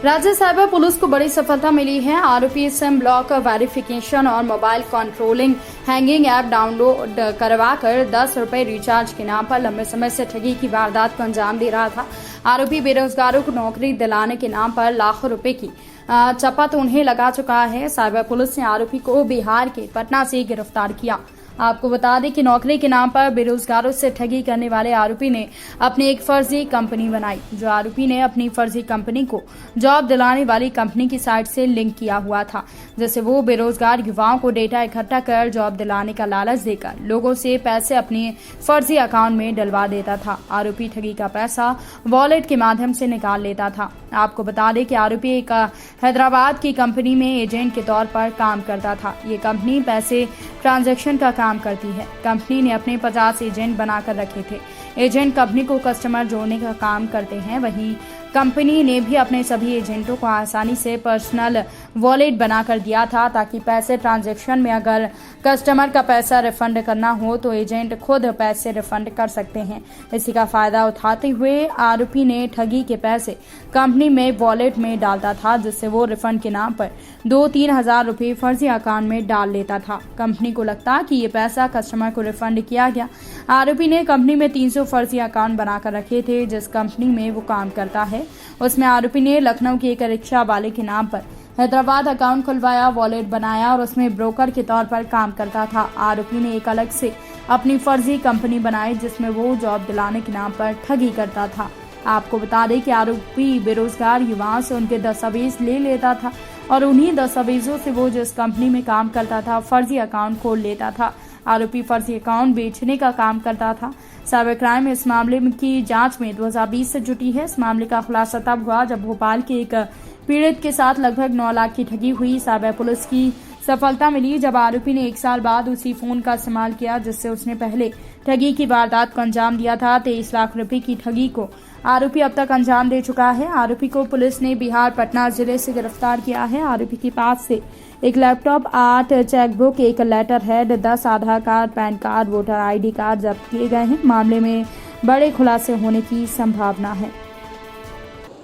राज्य cyber police को बड़ी सफलता मिली है। आरोपी सिम ब्लॉक वेरिफिकेशन और mobile controlling hanging app download करवाकर 10 रुपए रिचार्ज के नाम पर लंबे समय से ठगी की वारदात को अंजाम दे रहा था। आरोपी बेरोजगारों को नौकरी दिलाने के नाम पर लाखों रुपए की चपत उन्हें लगा चुका है। साइबर पुलिस ने आरोपी को बिहार के पटना से गिरफ्तार किया। आपको बता दें कि नौकरी के नाम पर बेरोजगारों से ठगी करने वाले आरोपी ने अपनी एक फर्जी कंपनी बनाई। जो आरोपी ने अपनी फर्जी कंपनी को जॉब दिलाने वाली कंपनी की साइट से लिंक किया हुआ था, जिससे वो बेरोजगार युवाओं को डेटा इकट्ठा कर जॉब दिलाने का लालच देकर लोगों से पैसे अपने फर्जी अकाउंट में डलवा देता था। आरोपी ठगी का पैसा वॉलेट के माध्यम से निकाल लेता था। आपको बता दें कि आरोपी एक हैदराबाद की कंपनी में एजेंट के तौर पर काम करता था। ये कंपनी पैसे ट्रांजैक्शन का काम करती है। कंपनी ने अपने 50 एजेंट बनाकर रखे थे। एजेंट कंपनी को कस्टमर जोड़ने का काम करते हैं। वहीं कंपनी ने भी अपने सभी एजेंटों को आसानी से पर्सनल वॉलेट बनाकर दिया था, ताकि पैसे ट्रांजैक्शन में अगर कस्टमर का पैसा रिफंड करना हो तो एजेंट खुद पैसे रिफंड कर सकते हैं। इसी का फायदा उठाते हुए आरोपी ने ठगी के पैसे कंपनी में वॉलेट में डालता था, जिससे वो रिफंड के नाम पर 2-3 हजार रुपये फर्जी अकाउंट में डाल लेता था। कंपनी को लगता कि ये पैसा कस्टमर को रिफंड किया गया। आरोपी ने कंपनी में 300 फर्जी अकाउंट बनाकर रखे थे। जिस कंपनी में वो काम करता है उसमें आरोपी ने लखनऊ के एक रिक्शा वाले के नाम पर हैदराबाद अकाउंट खुलवाया, वॉलेट बनाया और उसमें ब्रोकर के तौर पर काम करता था। आरोपी ने एक अलग से अपनी फर्जी कंपनी बनाई, जिसमें वो जॉब दिलाने के नाम पर ठगी करता था। आपको बता दें कि आरोपी बेरोजगार युवाओं से उनके दस्तावेज ले लेता था और उन्हीं दस्तावेजों से वो जिस कंपनी में काम करता था फर्जी अकाउंट खोल लेता था। आरोपी फर्जी अकाउंट बेचने का काम करता था। साइबर क्राइम इस मामले की जांच में 2020 से जुटी है। इस मामले का खुलासा तब हुआ जब भोपाल के एक पीड़ित के साथ लगभग 9 लाख की ठगी हुई। साइबर पुलिस की सफलता मिली जब आरोपी ने 1 साल बाद उसी फोन का इस्तेमाल किया जिससे उसने पहले ठगी की वारदात को अंजाम दिया था। 23 लाख रुपए की ठगी को आरोपी अब तक अंजाम दे चुका है। आरोपी को पुलिस ने बिहार पटना जिले से गिरफ्तार किया है। आरोपी के पास से एक लैपटॉप, 8 चेकबुक, एक letter head, 10 Aadhaar card, PAN card, voter ID card जब्त किए गए हैं। मामले में बड़े खुलासे होने की संभावना है।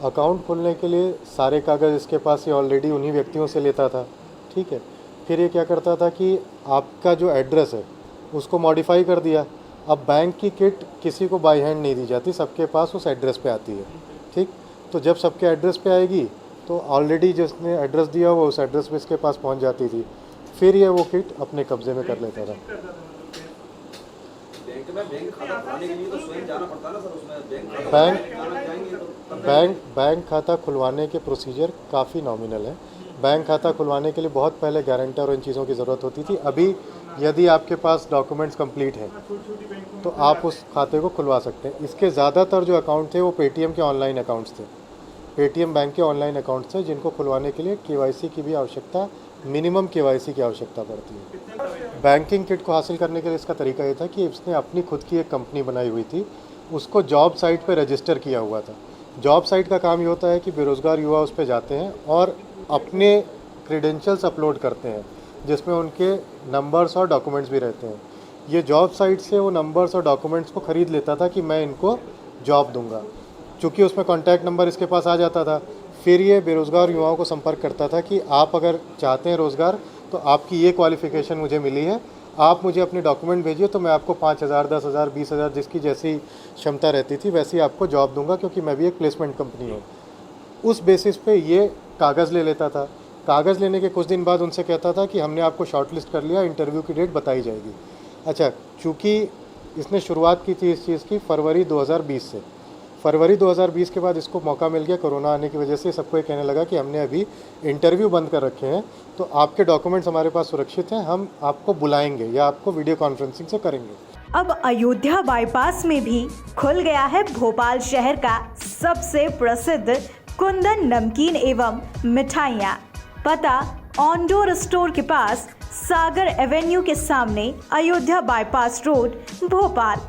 अकाउंट खोलने के लिए सारे कागज़ इसके पास ही ऑलरेडी उन्हीं व्यक्तियों से लेता था, ठीक है। फिर ये क्या करता था कि आपका जो एड्रेस है उसको मॉडिफाई कर दिया। अब बैंक की किट किसी को बाई हैंड नहीं दी जाती, सबके पास उस एड्रेस पे आती है, ठीक। तो जब सबके एड्रेस पे आएगी तो ऑलरेडी जिसने एड्रेस दिया हुआ उस एड्रेस पे इसके पास पहुंच जाती थी। फिर ये वो किट अपने कब्जे में कर लेता था। बैंक खाता खुलवाने के प्रोसीजर काफ़ी नॉमिनल है। बैंक खाता खुलवाने के लिए बहुत पहले गारंटर और इन चीज़ों की ज़रूरत होती थी। अभी यदि आपके पास डॉक्यूमेंट्स कंप्लीट हैं तो आप उस खाते को खुलवा सकते हैं। इसके ज़्यादातर जो अकाउंट थे वो पेटीएम के ऑनलाइन अकाउंट्स थे, पेटीएम बैंक के ऑनलाइन अकाउंट्स थे, जिनको खुलवाने के लिए KYC की भी आवश्यकता, मिनिमम KYC की आवश्यकता पड़ती है। बैंकिंग किट को हासिल करने के लिए इसका तरीका ये था कि इसने अपनी खुद की एक कंपनी बनाई हुई थी, उसको जॉब साइट पर रजिस्टर किया हुआ था। जॉब साइट का काम ये होता है कि बेरोज़गार युवा उस पर जाते हैं और अपने क्रेडेंशियल्स अपलोड करते हैं, जिसमें उनके नंबर्स और डॉक्यूमेंट्स भी रहते हैं। ये जॉब साइट से वो नंबर्स और डॉक्यूमेंट्स को ख़रीद लेता था कि मैं इनको जॉब दूंगा। चूँकि उसमें कॉन्टैक्ट नंबर इसके पास आ जाता था, फिर ये बेरोज़गार युवाओं को संपर्क करता था कि आप अगर चाहते हैं रोज़गार तो आपकी ये क्वालिफ़िकेशन मुझे मिली है, आप मुझे अपने डॉक्यूमेंट भेजिए तो मैं आपको 5,000, 10,000, 20,000 जिसकी जैसी क्षमता रहती थी वैसी आपको जॉब दूंगा, क्योंकि मैं भी एक प्लेसमेंट कंपनी हूँ। उस बेसिस पे ये कागज़ ले लेता था। कागज़ लेने के कुछ दिन बाद उनसे कहता था कि हमने आपको शॉर्टलिस्ट कर लिया, इंटरव्यू की डेट बताई जाएगी। अच्छा, चूँकि इसने शुरुआत की थी इस चीज़ की फरवरी 2020 से। फरवरी 2020 के बाद इसको मौका मिल गया, कोरोना आने की वजह से सबको ये कहने लगा कि हमने अभी इंटरव्यू बंद कर रखे हैं, तो आपके डॉक्यूमेंट्स हमारे पास सुरक्षित हैं, हम आपको बुलाएंगे या आपको वीडियो कॉन्फ्रेंसिंग से करेंगे। अब अयोध्या बाईपास में भी खुल गया है भोपाल शहर का सबसे प्रसिद्ध कुंदन नमकीन एवं मिठाइयाँ। पता ऑनडोर स्टोर के पास, सागर एवेन्यू के सामने, अयोध्या बाईपास रोड, भोपाल।